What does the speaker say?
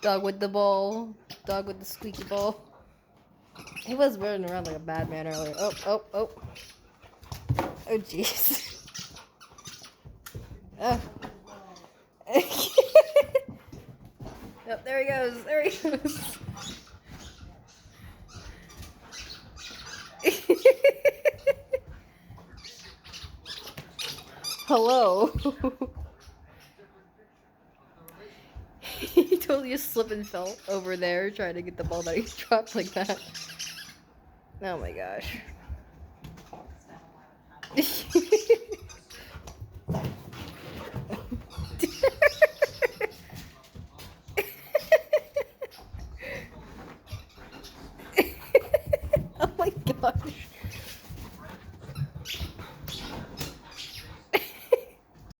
Dog with the ball. Dog with the squeaky ball. He was running around like a bad man earlier. Oh, oh, oh. Oh, jeez. Oh. Yep, there he goes. There he goes. Hello. He totally just slipped and fell over there trying to get the ball that he dropped like that. Oh my gosh.